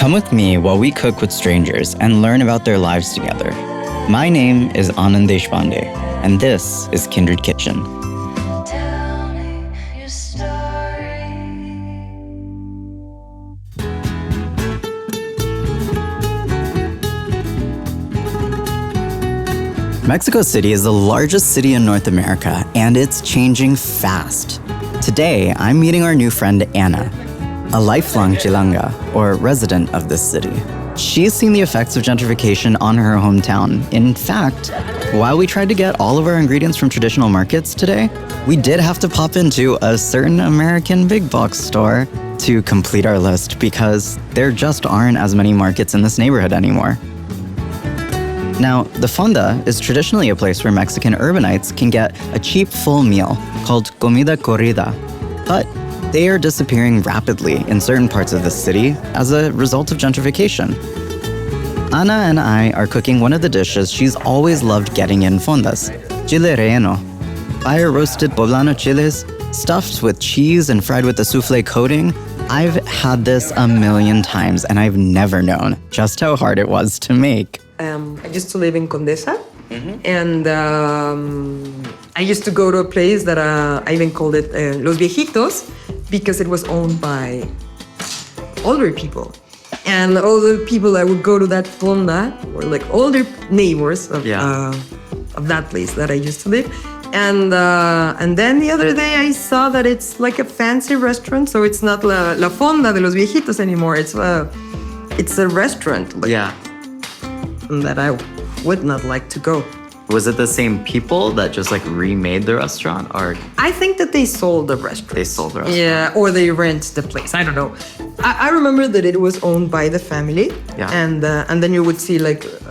Come with me while we cook with strangers and learn about their lives together. My name is Anand, and this is Kindred Kitchen. Mexico City is the largest city in North America, and it's changing fast. Today, I'm meeting our new friend Anna, a lifelong chilanga, or resident of this city. She's seen the effects of gentrification on her hometown. In fact, while we tried to get all of our ingredients from traditional markets today, we did have to pop into a certain American big box store to complete our list because there just aren't as many markets in this neighborhood anymore. Now, the fonda is traditionally a place where Mexican urbanites can get a cheap full meal called comida corrida, but they are disappearing rapidly in certain parts of the city as a result of gentrification. Ana and I are cooking one of the dishes she's always loved getting in fondas, chile relleno. Fire-roasted poblano chiles, stuffed with cheese and fried with a soufflé coating. I've had this a million times, and I've never known just how hard it was to make. I used to live in Condesa, and I used to go to a place that I even called it Los Viejitos, because it was owned by older people. And all the people that would go to that fonda were like older neighbors of that place that I used to live. And then the other day I saw that it's like a fancy restaurant, so it's not La Fonda de los Viejitos anymore. It's a restaurant. That I would not like to go. Was it the same people that just remade the restaurant, or? I think that they sold the restaurant. They sold the restaurant. Yeah, or they rent the place. I don't know. I remember that it was owned by the family. Yeah. And then you would see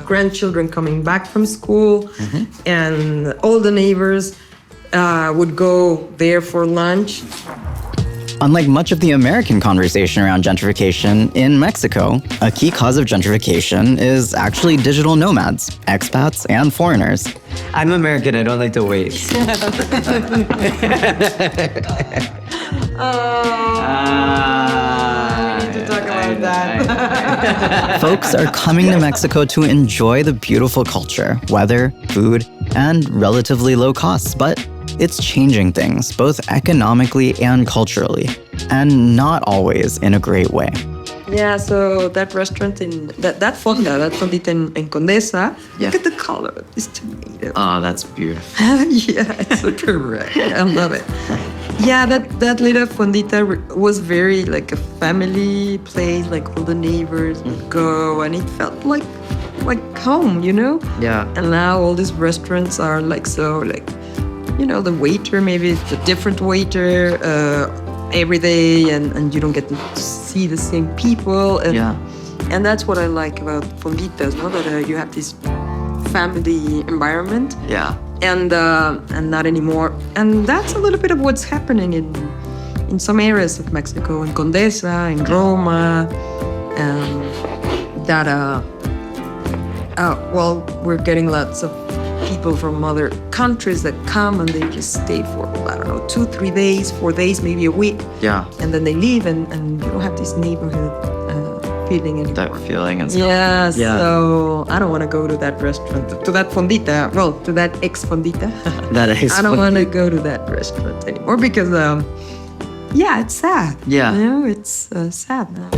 grandchildren coming back from school, and all the neighbors would go there for lunch. Unlike much of the American conversation around gentrification, in Mexico, a key cause of gentrification is actually digital nomads, expats, and foreigners. I'm American, I don't like to wait. I need to talk about that. Folks are coming to Mexico to enjoy the beautiful culture, weather, food, and relatively low costs, but it's changing things, both economically and culturally, and not always in a great way. Yeah, so that restaurant that fondita in Condesa, look at the color of this tomato. Oh, that's beautiful. Yeah, it's so correct. I love it. Yeah, that little fondita was very a family place, all the neighbors would go, and it felt like home, Yeah. And now all these restaurants are the waiter, maybe it's a different waiter every day, and you don't get to see the same people. And that's what I like about fonditas, that you have this family environment. Yeah. And not anymore. And that's a little bit of what's happening in some areas of Mexico, in Condesa, in Roma, we're getting lots of people from other countries that come and they just stay for, 2-3 days, 4 days, maybe a week. Yeah. And then they leave, and you don't have this neighborhood feeling anymore. That feeling and stuff. Yeah, so I don't want to go to that restaurant, to that fondita, to that ex-fondita. I don't want to go to that restaurant anymore because, it's sad. Yeah. It's sad now.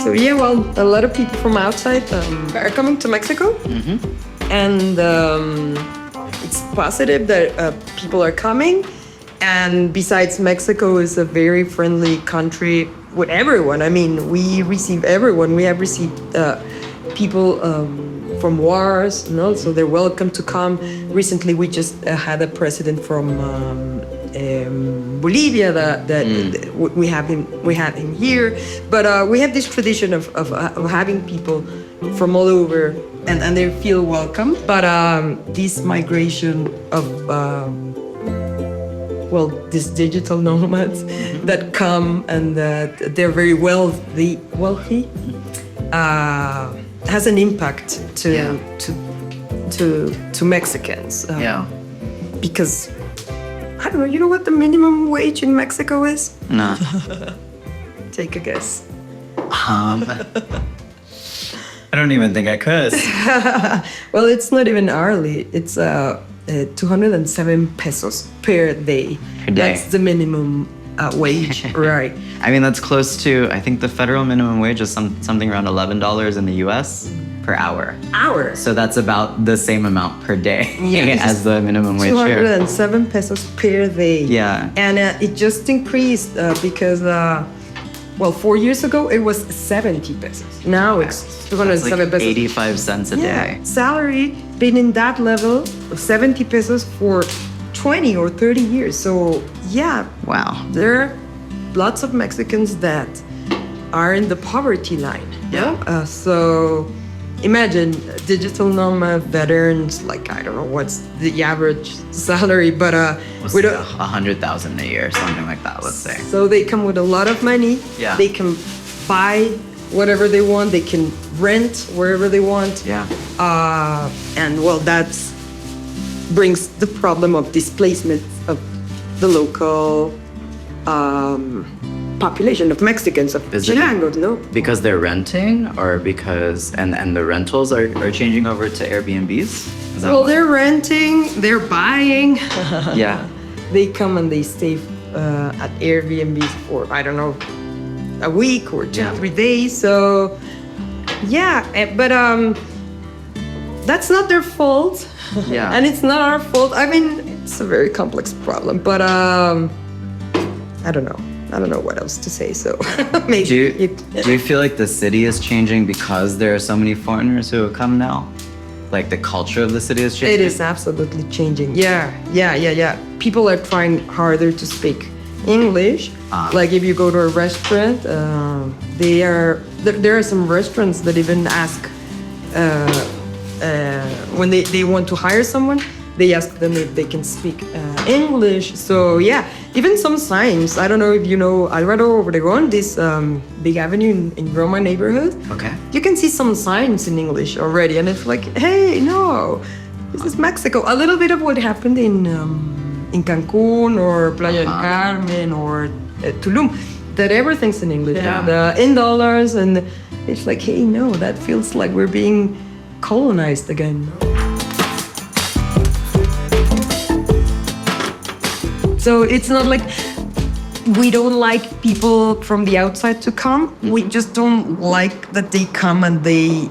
So a lot of people from outside are coming to Mexico, and it's positive that people are coming. And besides, Mexico is a very friendly country with everyone. I mean, we receive everyone. We have received people from wars, so they're welcome to come. Recently, we just had a president from Bolivia that we had him here, but we have this tradition of having people from all over, and they feel welcome. But this migration of these digital nomads that come and they're very wealthy, has an impact to Mexicans. Because I don't know. You know what the minimum wage in Mexico is? No. Take a guess. I don't even think I could. Well, it's not even hourly. It's 207 pesos per day. Per day. That's the minimum wage, right? I mean, that's close to, I think the federal minimum wage is something around $11 in the US per hour. Hour. So that's about the same amount per day as the minimum wage here. 207 pesos per day. Yeah. And it just increased because, 4 years ago, it was 70 pesos. Now it's 207 like pesos. 85 cents a day. Salary been in that level of 70 pesos for 20 or 30 years. So, yeah. Wow. There are lots of Mexicans that are in the poverty line. Yeah. So imagine digital nomad veterans, like, I don't know what's the average salary, but with 100,000 a year, something like that, let's say. So they come with a lot of money. Yeah. They can buy whatever they want. They can rent wherever they want. Yeah. And well, that's brings the problem of displacement of the local population of Mexicans, of Chilangos, no? Because they're renting, or because and the rentals are changing over to Airbnbs? Well, they're renting, they're buying. Yeah. They come and they stay at Airbnbs for, I don't know, a week or 2-3 days. So, yeah, but that's not their fault. Yeah. And it's not our fault. I mean, it's a very complex problem, but I don't know. I don't know what else to say. So maybe. Do you feel like the city is changing because there are so many foreigners who have come now? Like the culture of the city is changing? It is absolutely changing. Yeah. People are trying harder to speak English. Like if you go to a restaurant, there are some restaurants that even ask when they want to hire someone, they ask them if they can speak English. So yeah, even some signs. I don't know if you know Alvaro Obregón, this big avenue in Roma neighborhood. Okay. You can see some signs in English already, and it's like, hey, no, this is Mexico. A little bit of what happened in Cancun or Playa del Carmen or Tulum, that everything's in English, and in dollars, and it's like, hey, no, that feels like we're being colonized again. So it's not like we don't like people from the outside to come. We just don't like that they come and they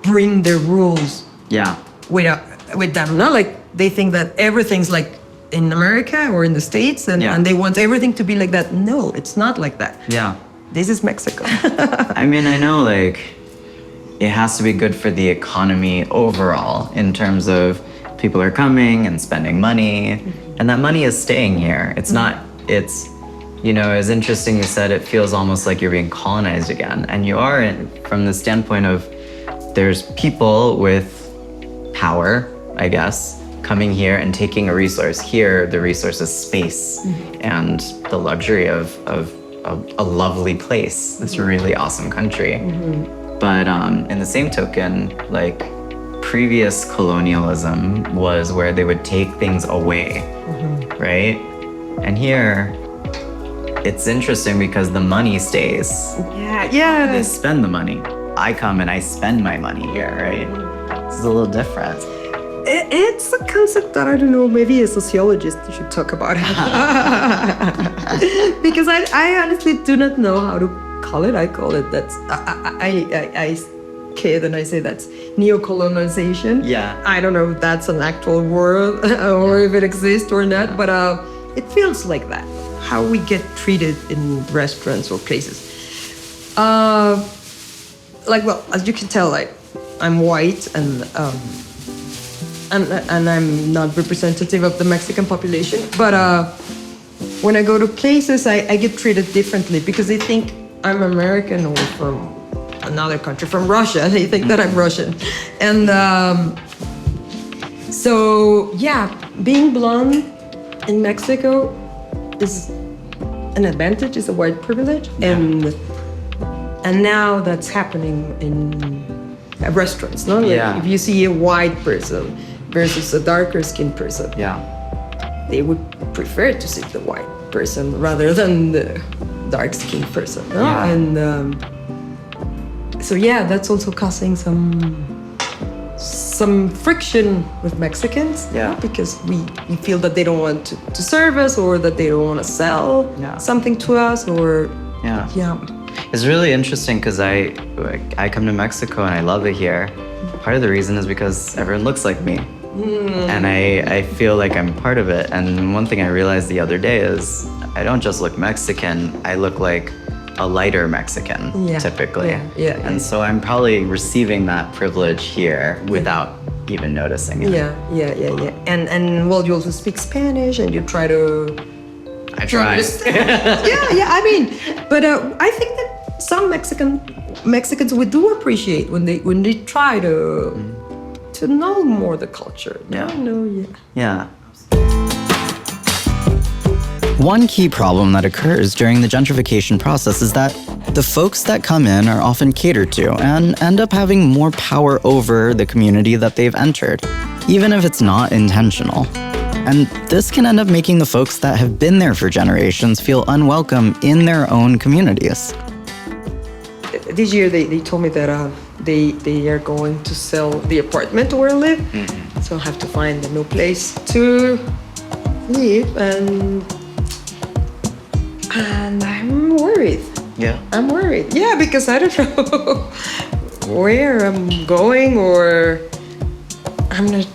bring their rules. Yeah. With them, no? Like they think that everything's like in America or in the States, and they want everything to be like that. No, it's not like that. Yeah. This is Mexico. I mean, I know like it has to be good for the economy overall in terms of people are coming and spending money, and that money is staying here. It's not, it's, you know, as interesting you said, it feels almost like you're being colonized again. And you are from the standpoint of there's people with power, I guess, coming here and taking a resource. Here, the resource is space and the luxury of a lovely place, this really awesome country. But in the same token, like previous colonialism was where they would take things away, right? And here, it's interesting because the money stays. Yeah. They spend the money. I come and I spend my money here, right? It's a little different. It's a concept that I don't know, maybe a sociologist should talk about it. Because I honestly do not know how to call it. I call it that's, I kid and I say that's neocolonization. Yeah. I don't know if that's an actual word or if it exists or not, but it feels like that. How we get treated in restaurants or places. Like, well, as you can tell, like, I'm white and I'm not representative of the Mexican population, but when I go to places, I get treated differently because they think I'm American or from another country, from Russia. They think that I'm Russian. And so, yeah, being blonde in Mexico is an advantage, is a white privilege. And now that's happening at restaurants, no? Like Yeah. if you see a white person versus a darker skinned person, Yeah. they would prefer to see the white person rather than the dark skinned person, no? Yeah. And so yeah, that's also causing some friction with Mexicans, Yeah. because we feel that they don't want to serve us, or that they don't want to sell Yeah. something to us, or Yeah. yeah. It's really interesting because I come to Mexico and I love it here. Part of the reason is because everyone looks like me. And I feel like I'm part of it. And one thing I realized the other day is I don't just look Mexican, I look like a lighter Mexican, Yeah. typically. Yeah. And so I'm probably receiving that privilege here without even noticing it. Yeah. And well, you also speak Spanish, and you try to I try. yeah. I mean, but I think that some Mexicans we do appreciate when they try to know more the culture. Yeah. Yeah. One key problem that occurs during the gentrification process is that the folks that come in are often catered to and end up having more power over the community that they've entered, even if it's not intentional. And this can end up making the folks that have been there for generations feel unwelcome in their own communities. This year they told me that they are going to sell the apartment where I live, so I have to find a new place to live, and I'm worried. Yeah. I'm worried. Yeah, because I don't know where I'm going, or I'm not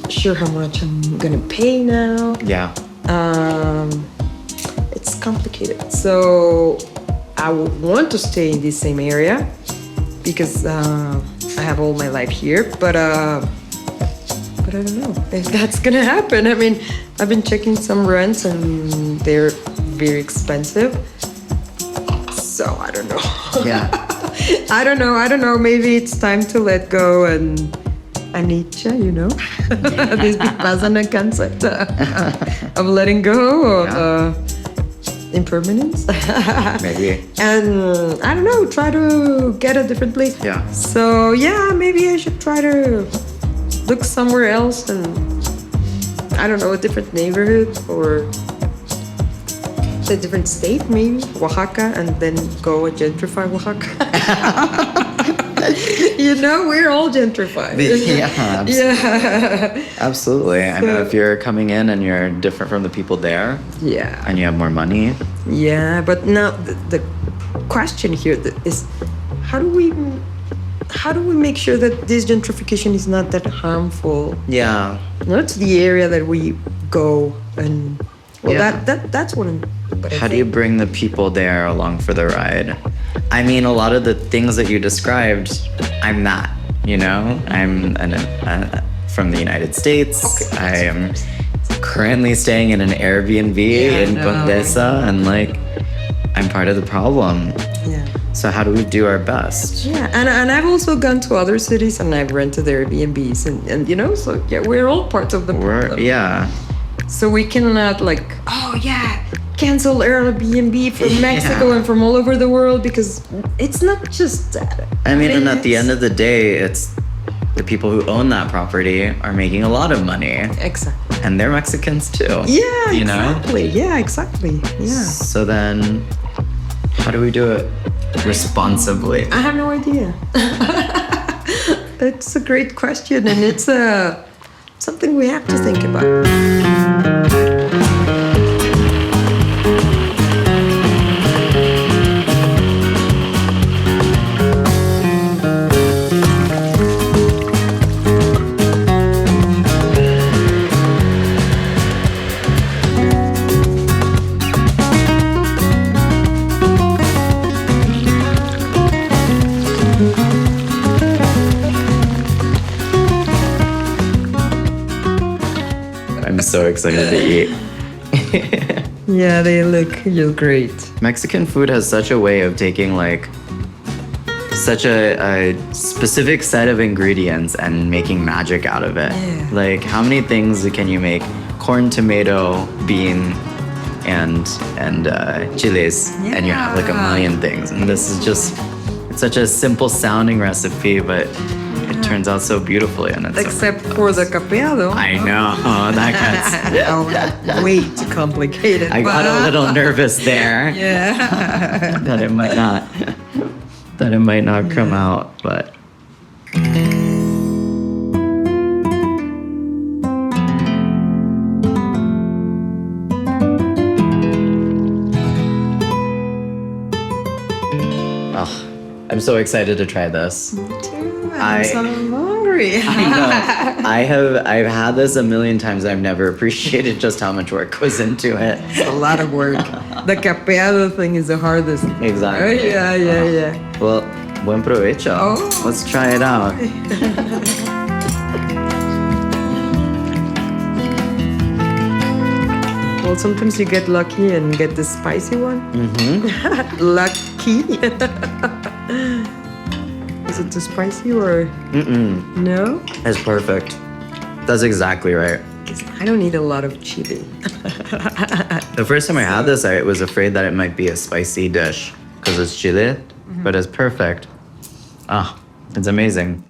sure how much I'm gonna pay now. Yeah. It's complicated. So I would want to stay in this same area because I have all my life here, but I don't know if that's gonna happen. I mean, I've been checking some rents and they're very expensive. So I don't know. Yeah. I don't know. Maybe it's time to let go and anicha, you know, this big pasana concept of letting go of impermanence. Maybe. And I don't know, try to get a different place. Yeah. So yeah, maybe I should try to look somewhere else, and I don't know, a different neighborhood or a different state, maybe Oaxaca, and then go and gentrify Oaxaca. You know, we're all gentrified. Yeah, absolutely. I mean, if you're coming in and you're different from the people there, Yeah. and you have more money, Yeah, but now the question here is, how do we make sure that this gentrification is not that harmful? yeah, Not to the area that we go, and well, Yeah. that's one. But I how do you think- bring the people there along for the ride? I mean, a lot of the things that you described, I'm not, you know? I'm from the United States. Okay. I am currently staying in an Airbnb in Condesa, and like, I'm part of the problem. Yeah. So how do we do our best? Yeah, and I've also gone to other cities and I've rented Airbnbs, and you know, so yeah, we're all part of the problem. Yeah. So we cannot like, oh yeah, cancel Airbnb from Mexico and from all over the world, because it's not just that. I mean, and at the it's- end of the day, it's the people who own that property are making a lot of money. Exactly. And they're Mexicans too. Yeah, you know? exactly. Yeah, exactly. Yeah. So then, how do we do it responsibly? I have no idea. It's a great question, and it's something we have to think about. I'm so excited to eat. Yeah, they look great. Mexican food has such a way of taking like such a specific set of ingredients and making magic out of it. Yeah. Like, how many things can you make? Corn, tomato, bean, and chiles, and you have like a million things. And this is just, it's such a simple sounding recipe, but turns out so beautifully. And it's Except for the capeado. I know. That gets... Way too complicated. I got a little nervous there. Yeah. that it might not come out, but... Oh, I'm so excited to try this. Me too. I'm so hungry. I know. I've had this a million times. I've never appreciated just how much work goes into it. It's a lot of work. The capeado thing is the hardest. Exactly. Yeah. Well, buen provecho. Oh. Let's try it out. Well, sometimes you get lucky and get the spicy one. Mm-hmm. Lucky. Is it too spicy or? No? It's perfect. That's exactly right. 'Cause I don't eat a lot of chili. The first time I had this, I was afraid that it might be a spicy dish because it's chile, but it's perfect. Ah, it's amazing.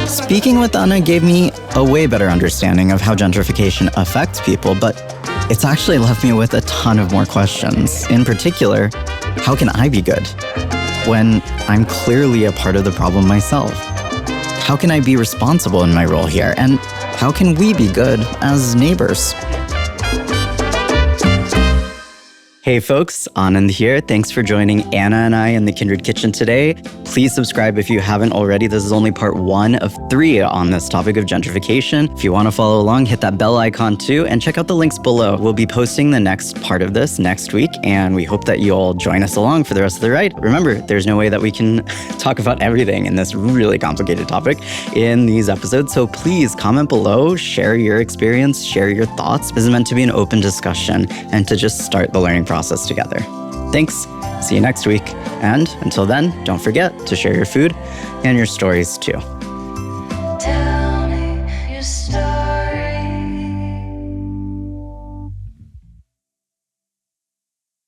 Speaking with Anna gave me a way better understanding of how gentrification affects people, but it's actually left me with a ton of more questions. In particular, how can I be good when I'm clearly a part of the problem myself? How can I be responsible in my role here? And how can we be good as neighbors? Hey folks, Anand here. Thanks for joining Anna and I in the Kindred Kitchen today. Please subscribe if you haven't already. This is only part 1 of 3 on this topic of gentrification. If you want to follow along, hit that bell icon too, and check out the links below. We'll be posting the next part of this next week, and we hope that you'll join us along for the rest of the ride. Remember, there's no way that we can talk about everything in this really complicated topic in these episodes, so please comment below, share your experience, share your thoughts. This is meant to be an open discussion and to just start the learning process together. Thanks. See you next week. And until then, don't forget to share your food and your stories too. Tell me your story.